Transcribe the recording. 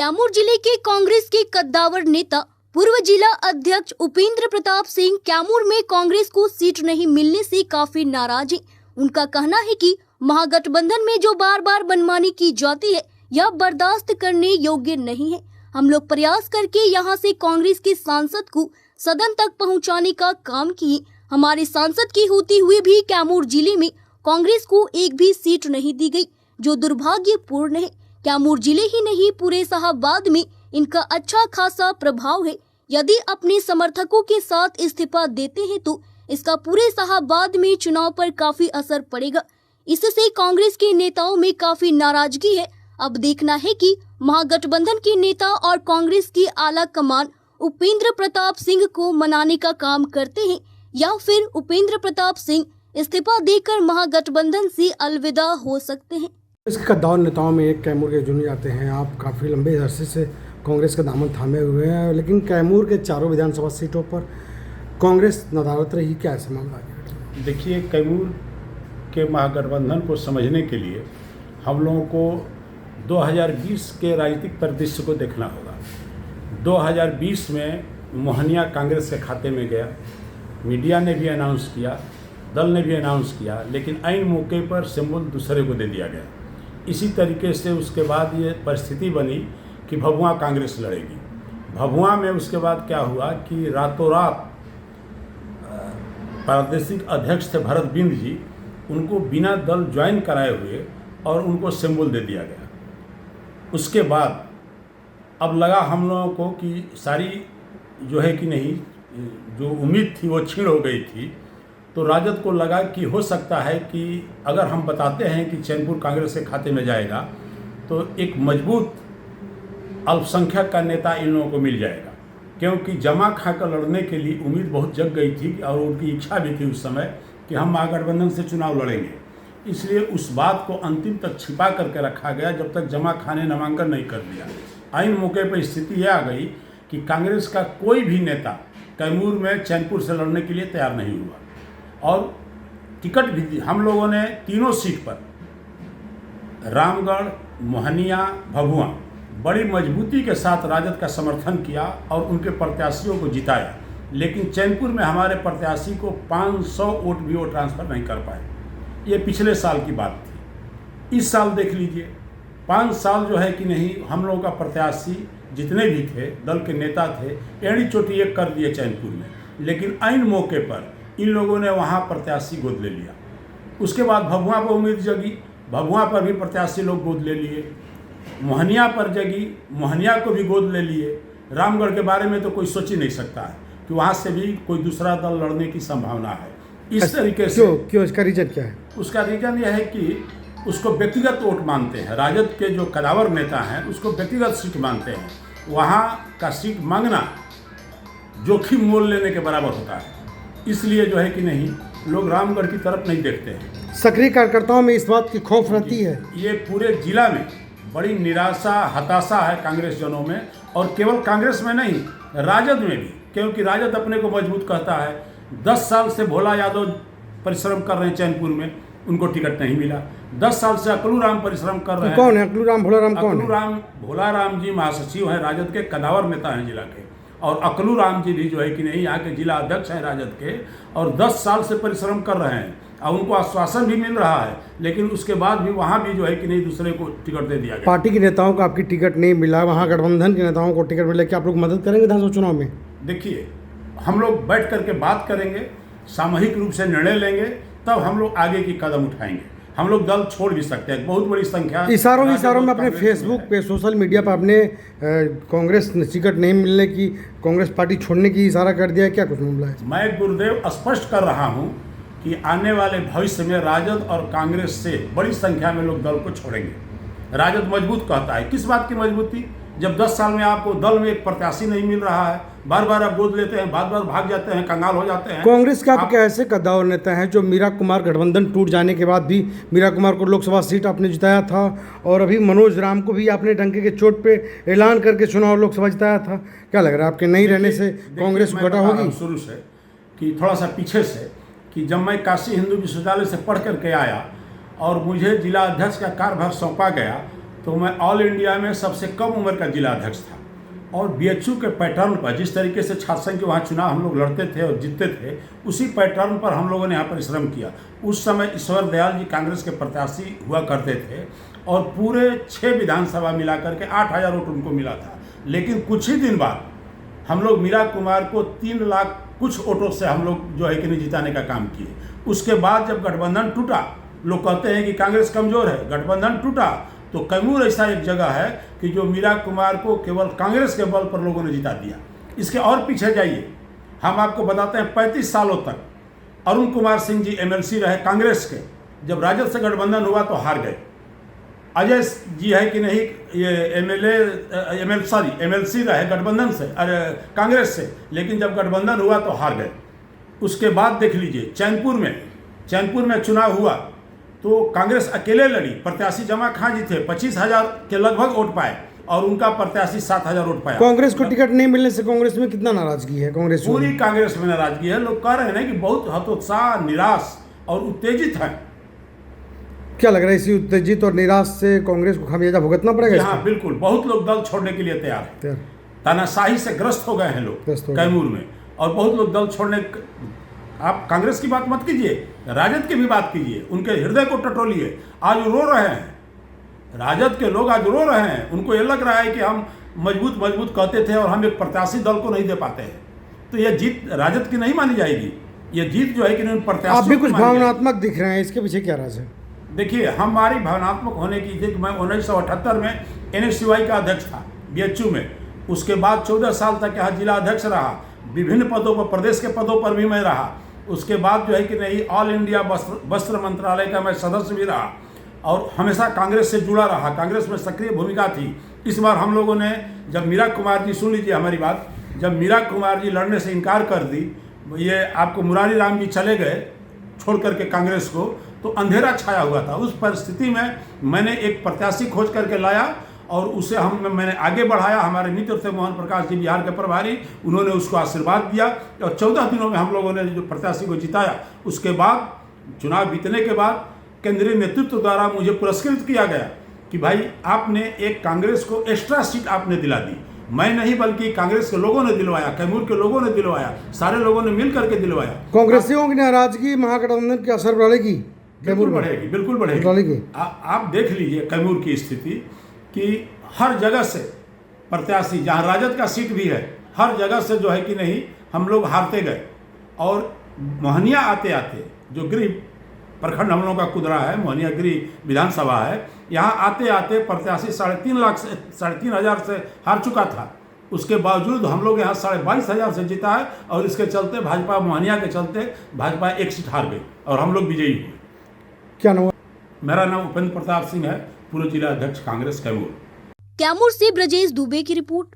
कैमूर जिले के कांग्रेस के कद्दावर नेता पूर्व जिला अध्यक्ष उपेंद्र प्रताप सिंह कैमूर में कांग्रेस को सीट नहीं मिलने से काफी नाराज हैं। उनका कहना है कि महागठबंधन में जो बार बार मनमानी की जाती है यह बर्दाश्त करने योग्य नहीं है। हम लोग प्रयास करके यहां से कांग्रेस के सांसद को सदन तक पहुंचाने का काम किए। हमारे सांसद की होते हुए भी कैमूर जिले में कांग्रेस को एक भी सीट नहीं दी गई, जो दुर्भाग्यपूर्ण है। कैमूर जिले ही नहीं पूरे शाहाबाद में इनका अच्छा खासा प्रभाव है। यदि अपने समर्थकों के साथ इस्तीफा देते हैं तो इसका पूरे शाहाबाद में चुनाव पर काफी असर पड़ेगा। इससे कांग्रेस के नेताओं में काफी नाराजगी है। अब देखना है कि महागठबंधन के नेता और कांग्रेस की आला कमान उपेंद्र प्रताप सिंह को मनाने का काम करते हैं या फिर उपेंद्र प्रताप सिंह इस्तीफा देकर महागठबंधन से अलविदा हो सकते हैं। इसके कद्दावर नेताओं में एक कैमूर के चुने जाते हैं। आप काफ़ी लंबे अरसे से कांग्रेस का दामन थामे हुए हैं, लेकिन कैमूर के चारों विधानसभा सीटों पर कांग्रेस नदारत रही। क्या ऐसा मामला है? देखिए, कैमूर के महागठबंधन को समझने के लिए हम लोगों को 2020 के राजनीतिक परिदृश्य को देखना होगा। 2020 में मोहनिया कांग्रेस के खाते में गया, मीडिया ने भी अनाउंस किया, दल ने भी अनाउंस किया, लेकिन ऐन मौके पर सिंबल दूसरे को दे दिया गया। इसी तरीके से उसके बाद ये परिस्थिति बनी कि भभुआ कांग्रेस लड़ेगी। भभुआ में उसके बाद क्या हुआ कि रातों रात प्रादेशिक अध्यक्ष थे भरत बिंद जी, उनको बिना दल ज्वाइन कराए हुए और उनको सिंबल दे दिया गया। उसके बाद अब लगा हम लोगों को कि सारी जो है कि नहीं, जो उम्मीद थी वो छीड़ हो गई थी। तो राजद को लगा कि हो सकता है कि अगर हम बताते हैं कि चैनपुर कांग्रेस के खाते में जाएगा तो एक मजबूत अल्पसंख्यक का नेता इन लोगों को मिल जाएगा, क्योंकि जमा खाकर लड़ने के लिए उम्मीद बहुत जग गई थी और उनकी इच्छा भी थी उस समय कि हम महागठबंधन से चुनाव लड़ेंगे। इसलिए उस बात को अंतिम तक छिपा करके रखा गया जब तक जमा खाने नामांकन नहीं कर दिया। ऐन मौके पर स्थिति यह आ गई कि कांग्रेस का कोई भी नेता कैमूर में चैनपुर से लड़ने के लिए तैयार नहीं हुआ और टिकट भी दी। हम लोगों ने तीनों सीट पर रामगढ़, मोहनिया, भभुआ बड़ी मजबूती के साथ राजद का समर्थन किया और उनके प्रत्याशियों को जिताया, लेकिन चैनपुर में हमारे प्रत्याशी को 500 वोट भी वो ट्रांसफ़र नहीं कर पाए। ये पिछले साल की बात थी। इस साल देख लीजिए, 5 साल जो है कि नहीं, हम लोगों का प्रत्याशी जितने भी थे, दल के नेता थे, एड़ी चोटी एक कर दिए चैनपुर में, लेकिन ऐन मौके पर इन लोगों ने वहाँ प्रत्याशी गोद ले लिया। उसके बाद भभुआ पर उम्मीद जगी, भभुआ पर भी प्रत्याशी लोग गोद ले लिए। मोहनिया पर जगी, मोहनिया को भी गोद ले लिए। रामगढ़ के बारे में तो कोई सोच ही नहीं सकता है कि वहाँ से भी कोई दूसरा दल लड़ने की संभावना है। इस तरीके से क्यों इसका रीजन क्या है? उसका रीजन यह है कि उसको व्यक्तिगत वोट मानते हैं। राजद के जो कदावर नेता हैं उसको व्यक्तिगत सीट मानते हैं। वहाँ का सीट मांगना जोखिम मोल लेने के बराबर होता है। इसलिए जो है कि नहीं, लोग रामगढ़ की तरफ नहीं देखते हैं। सक्रिय कार्यकर्ताओं में इस बात की खौफ रहती है। ये पूरे जिला में बड़ी निराशा, हताशा है कांग्रेस जनों में, और केवल कांग्रेस में नहीं, राजद में भी, क्योंकि राजद अपने को मजबूत कहता है। 10 साल से भोला यादव परिश्रम कर रहे हैं चैनपुर में, उनको टिकट नहीं मिला। 10 साल से अकलू राम परिश्रम कर रहे हैं। कौन है अकलू राम? भोला राम कौन है? अकलू राम भोला राम जी महासचिव हैं, राजद के कदावर नेता हैं जिला के, और अकलू राम जी भी जो है कि नहीं यहाँ के जिला अध्यक्ष हैं राजद के, और 10 साल से परिश्रम कर रहे हैं और उनको आश्वासन भी मिल रहा है, लेकिन उसके बाद भी वहाँ भी जो है कि नहीं दूसरे को टिकट दे दिया गया। पार्टी के नेताओं को आपकी टिकट नहीं मिला, वहाँ गठबंधन के नेताओं को टिकट मिले, क्या आप लोग मदद करेंगे विधानसभा चुनाव में? देखिए, हम लोग बैठ करके बात करेंगे, सामूहिक रूप से निर्णय लेंगे, तब हम लोग आगे की कदम उठाएंगे। हम लोग दल छोड़ भी सकते हैं, बहुत बड़ी संख्या। इशारों में अपने फेसबुक पे, सोशल मीडिया पर आपने कांग्रेस टिकट नहीं मिलने की, कांग्रेस पार्टी छोड़ने की इशारा कर दिया है। क्या कुछ मामला है? मैं गुरुदेव स्पष्ट कर रहा हूं कि आने वाले भविष्य में राजद और कांग्रेस से बड़ी संख्या में लोग दल को छोड़ेंगे। राजद मजबूत कहता है। किस बात की मजबूती? जब 10 साल में आपको दल में एक प्रत्याशी नहीं मिल रहा है, बार बार आप गोद लेते हैं, बार बार भाग जाते हैं, कंगाल हो जाते हैं। कांग्रेस के आप कैसे कद्दावर नेता हैं जो मीरा कुमार गठबंधन टूट जाने के बाद भी मीरा कुमार को लोकसभा सीट आपने जिताया था, और अभी मनोज राम को भी आपने डंके के चोट पे ऐलान करके चुनाव लोकसभा जिताया था। क्या लग रहा है आपके नहीं रहने से कांग्रेस को घटा होगी? शुरू से कि थोड़ा सा पीछे से, कि जब मैं काशी हिंदू विश्वविद्यालय से पढ़ करके आया और मुझे जिला अध्यक्ष का कार्यभार सौंपा गया, तो मैं ऑल इंडिया में सबसे कम उम्र का जिला अध्यक्ष था। और बीएचयू के पैटर्न पर जिस तरीके से छात्र संघ के वहाँ चुनाव हम लोग लड़ते थे और जीतते थे, उसी पैटर्न पर हम लोगों ने यहाँ परिश्रम किया। उस समय ईश्वर दयाल जी कांग्रेस के प्रत्याशी हुआ करते थे और पूरे 6 विधानसभा मिला करके 8,000 वोट उनको मिला था। लेकिन कुछ ही दिन बाद हम लोग मीरा कुमार को 3 लाख कुछ वोटों से हम लोग जो है कि नहीं जिताने का काम किए। उसके बाद जब गठबंधन टूटा, लोग कहते हैं कि कांग्रेस कमज़ोर है, गठबंधन टूटा तो कैमूर ऐसा एक जगह है कि जो मीरा कुमार को केवल कांग्रेस के बल पर लोगों ने जिता दिया। इसके और पीछे जाइए, हम आपको बताते हैं 35 सालों तक अरुण कुमार सिंह जी एमएलसी रहे कांग्रेस के, जब राजद से गठबंधन हुआ तो हार गए। अजय जी है कि नहीं, ये एमएलसी रहे गठबंधन से, अरे कांग्रेस से, लेकिन जब गठबंधन हुआ तो हार गए। उसके बाद देख लीजिए चैनपुर में चुनाव हुआ तो कांग्रेस अकेले लड़ी, प्रत्याशी जमा खां जी थे, 25,000 के लगभग वोट पाए और उनका प्रत्याशी 7,000 वोट पाया। कांग्रेस को टिकट नहीं मिलने से कांग्रेस में कितना नाराजगी है? कांग्रेस पूरी कांग्रेस में नाराजगी है। लोग कह रहे हैं कि बहुत हतोत्साह, निराश और उत्तेजित है। क्या लग रहा है, इसी उत्तेजित और निराश से कांग्रेस को खामियाजा भुगतना पड़ेगा? हाँ बिल्कुल, बहुत लोग दल छोड़ने के लिए तैयार है। तानाशाही से ग्रस्त हो गए हैं लोग कैमूर में, और बहुत लोग दल छोड़ने। आप कांग्रेस की बात मत कीजिए, राजद की भी बात कीजिए, उनके हृदय को टटोलिए। आज रो रहे हैं, राजद के लोग आज रो रहे हैं। उनको ये लग रहा है कि हम मजबूत कहते थे और हम एक प्रत्याशी दल को नहीं दे पाते हैं। तो ये जीत राजद की नहीं मानी जाएगी, ये जीत जो है कि प्रत्याशी। आप भी कुछ भावनात्मक दिख रहे हैं, इसके पीछे क्या राज है? देखिए, हमारी भावनात्मक होने की थी कि मैं 1978 में NSCY का अध्यक्ष था बीएचयू में। उसके बाद 14 साल तक यहाँ जिला अध्यक्ष रहा, विभिन्न पदों पर, प्रदेश के पदों पर भी मैं रहा। उसके बाद जो है कि नहीं, ऑल इंडिया वस्त्र मंत्रालय का मैं सदस्य भी रहा और हमेशा कांग्रेस से जुड़ा रहा, कांग्रेस में सक्रिय भूमिका थी। इस बार हम लोगों ने जब मीरा कुमार जी, सुन लीजिए हमारी बात, जब मीरा कुमार जी लड़ने से इनकार कर दी, ये आपको मुरारी राम जी चले गए छोड़ करके कांग्रेस को, तो अंधेरा छाया हुआ था। उस परिस्थिति में मैंने एक प्रत्याशी खोज करके लाया और उसे मैंने आगे बढ़ाया। हमारे मित्र थे मोहन प्रकाश जी, बिहार के प्रभारी, उन्होंने उसको आशीर्वाद दिया और 14 दिनों में हम लोगों ने जो प्रत्याशी को जिताया। उसके बाद चुनाव जीतने के बाद केंद्रीय नेतृत्व द्वारा मुझे पुरस्कृत किया गया कि भाई आपने एक कांग्रेस को एक्स्ट्रा सीट आपने दिला दी। मैं नहीं, बल्कि कांग्रेस के लोगों ने दिलवाया, कैमूर के लोगों ने दिलवाया, सारे लोगों ने मिल करके दिलवाया। कांग्रेसियों की नाराजगी महागठबंधन के असर बढ़ेगी? बिल्कुल बढ़ेगी, बिल्कुल बढ़ेगी। आप देख लीजिए कैमूर की स्थिति कि हर जगह से प्रत्याशी, जहाँ राजद का सीट भी है, हर जगह से जो है कि नहीं हम लोग हारते गए। और मोहनिया आते आते, जो गृह प्रखंड हम लोगों का कुदरा है, मोहनिया गृह विधानसभा है, यहाँ आते आते प्रत्याशी 3,500 से हार चुका था। उसके बावजूद हम लोग यहाँ 22,500 से जीता है और इसके चलते भाजपा, मोहनिया के चलते भाजपा एक सीट हार गई और हम लोग विजयी हुए। क्या नाम? मेरा नाम उपेंद्र प्रताप सिंह है, पूर्व जिला अध्यक्ष कांग्रेस कैमूर। कैमूर से ब्रजेश दुबे की रिपोर्ट।